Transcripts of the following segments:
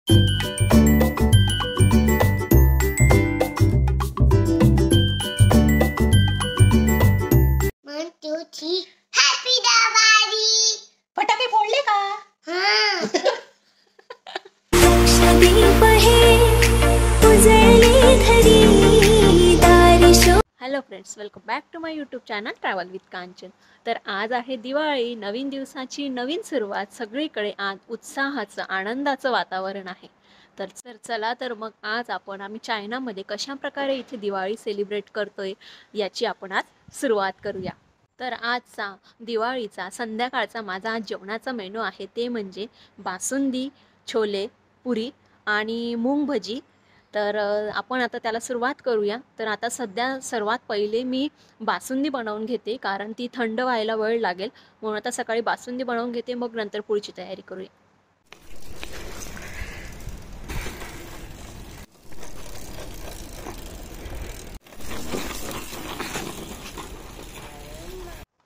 Happy Diwali. फटाके फोडले का? Hello friends, welcome back to my YouTube channel travel with Kanchan. तर आज आहे दिवाळी, नवीन दिवसाची नवीन सुरुवात. सगळीकडे आज उत्साहाचं आनंदाचं वातावरण आहे. तर चला तर मग आज आम्ही चायनामध्ये कशा प्रकारे इथे दिवाळी सेलिब्रेट करतोय याची आपण आज सुरुवात करूया. तर आजचा दिवाळीचा संध्याकाळचा माझा आज जेवणाचा मेनू आहे ते म्हणजे बासुंदी, छोले, पुरी आणि मूग भजी. तर आपण आता त्याला सुरुवात करूया. तर आता सध्या सर्वात पहिले मी बासुंदी बनवून घेते, कारण ती थंड व्हायला वेळ लागेल. म्हणून आता सकाळी बासुंदी बनवून घेते, मग नंतर पुढची तयारी करूया.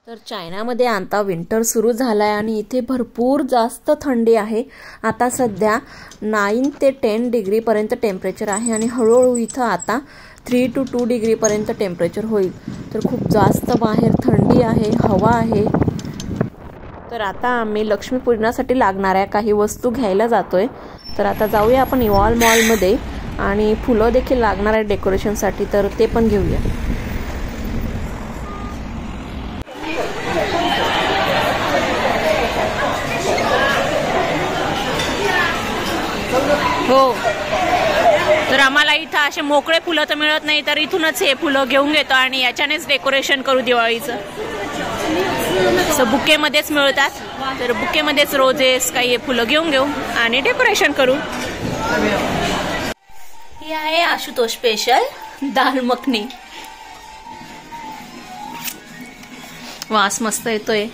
तर चायनामध्ये आता विंटर सुरू झाला आहे आणि इथे भरपूर जास्त थंडी आहे. आता सध्या 9 ते 10 डिग्रीपर्यंत टेम्परेचर आहे आणि हळूहळू इथं आता 3 to 2 डिग्रीपर्यंत टेम्परेचर होईल. तर खूप जास्त बाहेर थंडी आहे, हवा आहे. तर आता आम्ही लक्ष्मीपूजनासाठी लागणाऱ्या काही वस्तू घ्यायला जातोय. तर आता जाऊया आपण इवॉल मॉलमध्ये आणि फुलं देखील लागणार आहे डेकोरेशनसाठी, तर ते पण घेऊया. हो, तर आम्हाला इथं असे मोकळे फुलं तर मिळत नाही, तर इथूनच हे फुलं घेऊन घेतो आणि याच्यानेच डेकोरेशन करू दिवाळीचं. बुकेमध्येच मिळतात, तर बुकेमध्येच रोजेस काही हे फुलं घेऊन घेऊ आणि डेकोरेशन करू. ही आहे आशुतोष स्पेशल दाल मखनी. वास मस्त येतोय.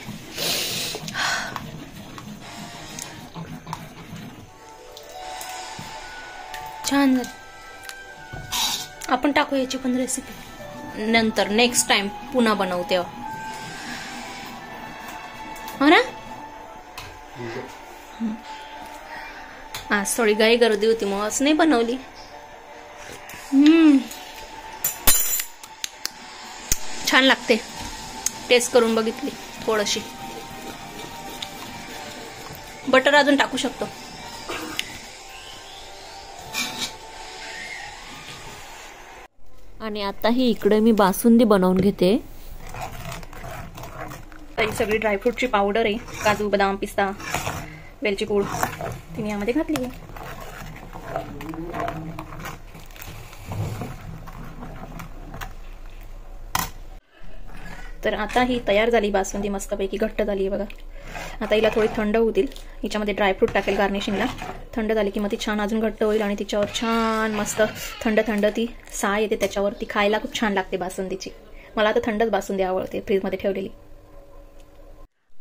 छान झालं. आपण टाकू याची पण रेसिपी नंतर, नेक्स्ट टाइम पुन्हा बनवू तेव्हा, हो ना. आज थोडी घाई गर्दी होती, मग आज नाही बनवली. छान लागते. टेस्ट करून बघितली. थोडीशी बटर अजून टाकू शकतो. आणि आता ही इकडे मी बासुंदी बनवून घेते. ही सगळी ड्रायफ्रूटची पावडर आहे, काजू, बदाम, पिस्ता, वेलची पूड ती मी यामध्ये घातली आहे. तर आता ही तयार झाली बासुंदी, मस्तपैकी घट्ट झाली आहे बघा. आता हिला थोडी थंड होतील. हिच्यामध्ये ड्रायफ्रूट टाकेल गार्निशिंगला. थंड झाली की मग ती छान अजून घट्ट होईल आणि तिच्यावर छान मस्त थंड थंड ती साय येते त्याच्यावर. ती खायला खूप छान लागते बासुंदीची. मला आता थंडच बासुंदी आवडते, फ्रीजमध्ये ठेवलेली.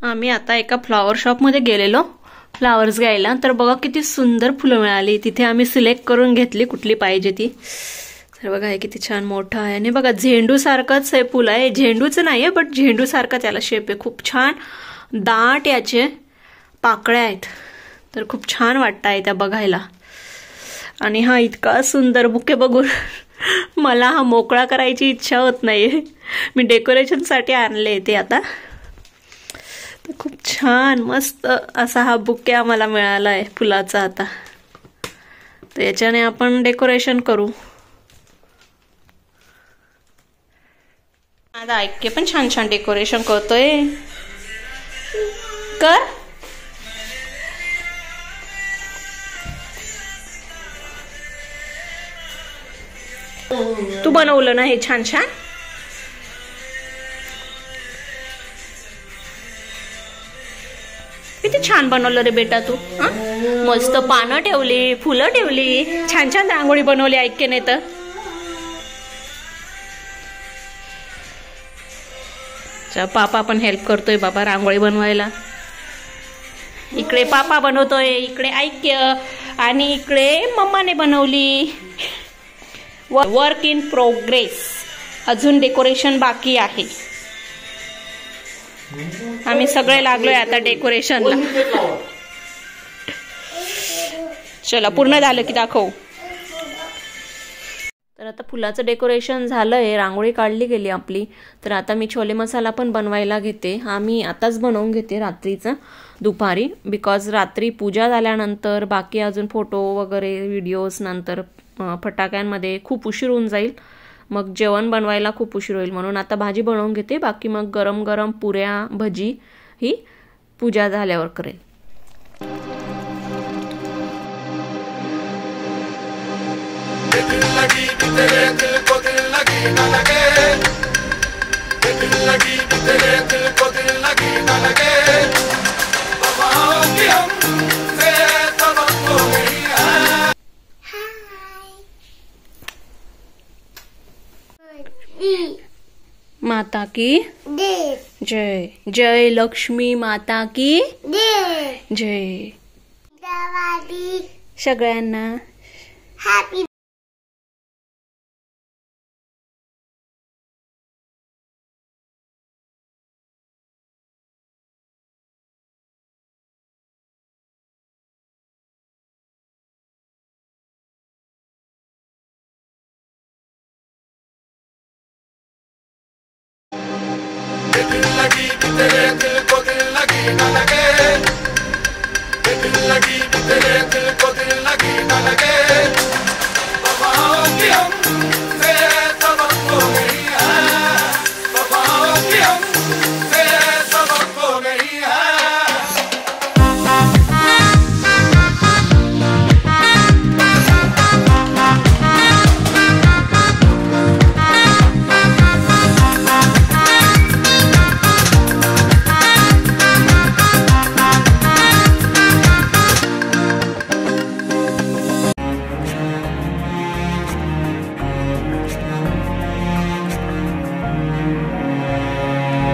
आम्ही आता एका फ्लॉवर शॉपमध्ये गेलेलो फ्लावर्स घ्यायला. तर बघा किती सुंदर फुलं मिळाली. तिथे आम्ही सिलेक्ट करून घेतली कुठली पाहिजे ती. तर बघा हे किती छान मोठं आहे आणि बघा झेंडू सारखंच हे फुल आहे. झेंडूचं नाहीये, बट झेंडू सारखा त्याला शेप आहे. खूप छान दाट याचे पाकळ्या आहेत. तर खूप छान वाटत आहे त्या बघायला. आणि हा इतका सुंदर बुके बघून मला हा मोकळा करायची इच्छा होत नाहीये. मी डेकोरेशनसाठी आणले ते आता. तर खूप छान मस्त असा हा बुके आम्हाला मिळाला आहे फुलाचा. आता तर याच्याने आपण डेकोरेशन करू. आता ऐके पण छान छान डेकोरेशन करतोय. कर तू बनवलं ना हे छान छान. किती छान बनवलं रे बेटा तू. मस्त पानं ठेवली, फुलं ठेवली, छान छान रांगोळी बनवली ऐके नाही तर. पापा पण हेल्प करतोय बाबा रांगोळी बनवायला. इकडे पापा बनवतोय, इकडे ऐक्य, आणि इकडे मम्माने बनवली. Work in progress. अजून डेकोरेशन बाकी आहे. आम्ही सगळे लागलोय आता डेकोरेशनला. चला पूर्ण झालं की दाखव. तर आता फुलाचं डेकोरेशन झालंय, रांगोळी काढली गेली आपली. तर आता मी छोले मसाला पण बनवायला घेते. हा मी आताच बनवून घेते रात्रीचं दुपारी, बिकॉज रात्री पूजा झाल्यानंतर बाकी अजून फोटो वगैरे व्हिडिओज नंतर फटाक्यांमध्ये खूप उशीर होऊन जाईल, मग जेवण बनवायला खूप उशीर होईल. म्हणून आता भाजी बनवून घेते, बाकी मग गरम गरम पुऱ्या भजी ही पूजा झाल्यावर करेल. माता की जय. जय लक्ष्मी माता की जय. सगळ्यांना हॅपी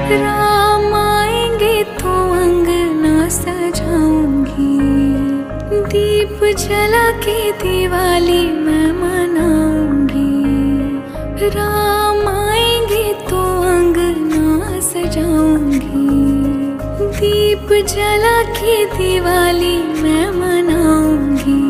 राम आएंगे तो अंगना सजाऊंगी, दीप जला के दिवाली मैं मनाऊंगी. राम आएंगे तो अंगना सजाऊंगी, दीप जला के दिवाली मैं मनाऊंगी.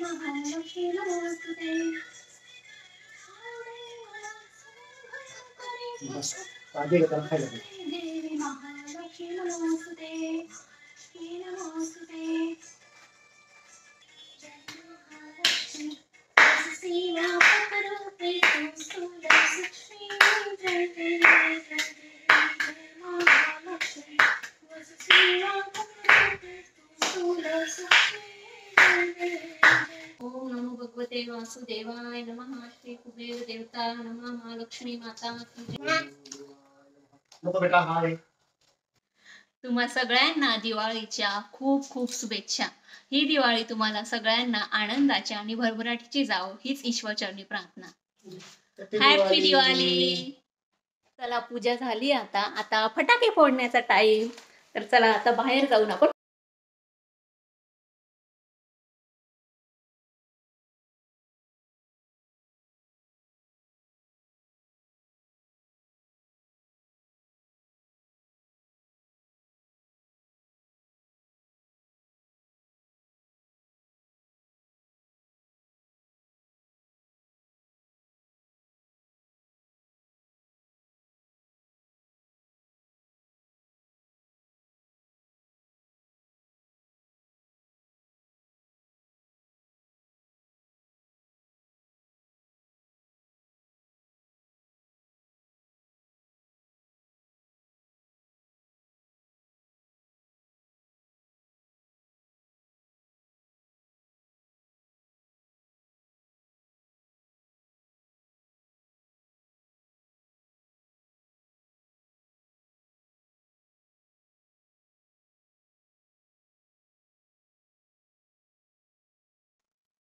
महालक्ष्मी नमोस्तुते. देवी महालक्ष्मी नमोस्तुते. नमोस्तुते. ओम नमो भगवते वासुदेवाय नमः. श्री कुबेर देवता नमः. महालक्ष्मी माता की जय. तुम्हा सगळ्यांना दिवाळीच्या खूप खूप शुभेच्छा. ही दिवाळी तुम्हाला सगळ्यांना आनंदाच्या आणि भरभराटीची जावो हीच ईश्वरचरणी प्रार्थना. हॅपी दिवाळी. चला पूजा झाली. आता फटाके फोडण्याचा टाइम. तर चला आता बाहेर जाऊन आपण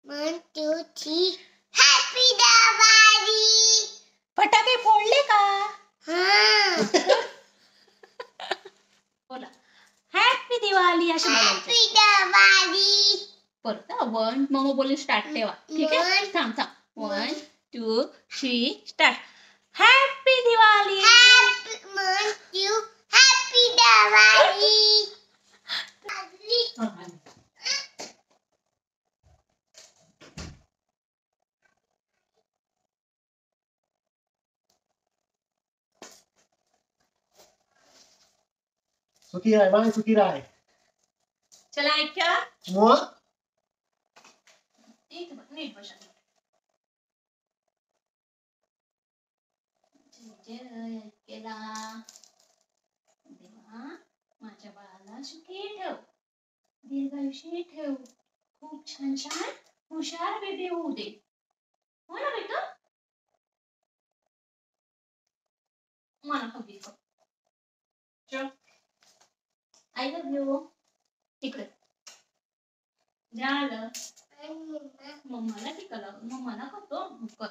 One, two, three. Happy Diwali. फटाके फोडले का? बोला हॅपी दिवाळी असे बोलायचे. Happy Diwali. परत 1 मग बोलून स्टार्ट ठेवा. ठीक आहे. थांब 1 2 3 start. Happy Diwali. One, two. Happy Diwali. सुखी राय बाय सुखी राय. चला ऐका. मग नीट बसा. जय केला देवा माझ्या बाळाला सुखी ठेव. दीर्घायुष्य ठेव. खूप छान छान हुशार बेबी होऊ दे. हो ना बेटा. मला हवी चल. I love you. इकडे झालं. मम्माला टिकला. मम्माला करतो कर.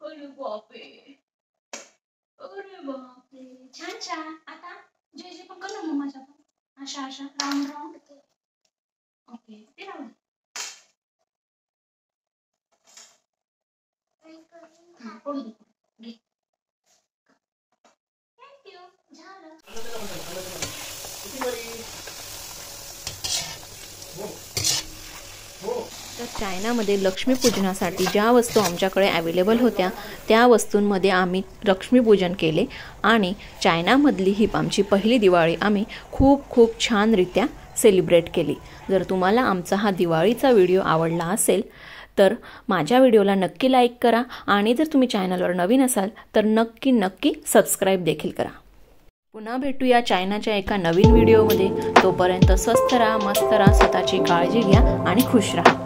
अरे बापरे. अरे बापरे. छान छान. आता जे जे पण कर ना मम्माच्या पण अशा अशा राऊंड राऊंड. ओके ते राहू दे. तर चायनामध्ये लक्ष्मीपूजनासाठी ज्या वस्तू आमच्याकडे अवेलेबल होत्या त्या वस्तूंमध्ये आम्ही लक्ष्मीपूजन केले आणि चायनामधली ही आमची पहिली दिवाळी आम्ही खूप खूप छानरित्या सेलिब्रेट केली. जर तुम्हाला आमचा हा दिवाळीचा व्हिडिओ आवडला असेल तर माझ्या व्हिडिओला नक्की लाईक करा आणि जर तुम्ही चॅनलवर नवीन असाल तर नक्की सबस्क्राईब देखील करा. पुन्हा भेटूया चायनाच्या एका नवीन व्हिडिओमध्ये. तोपर्यंत स्वस्थ राहा, मस्त राहा, स्वतःची काळजी घ्या आणि खुश राहा.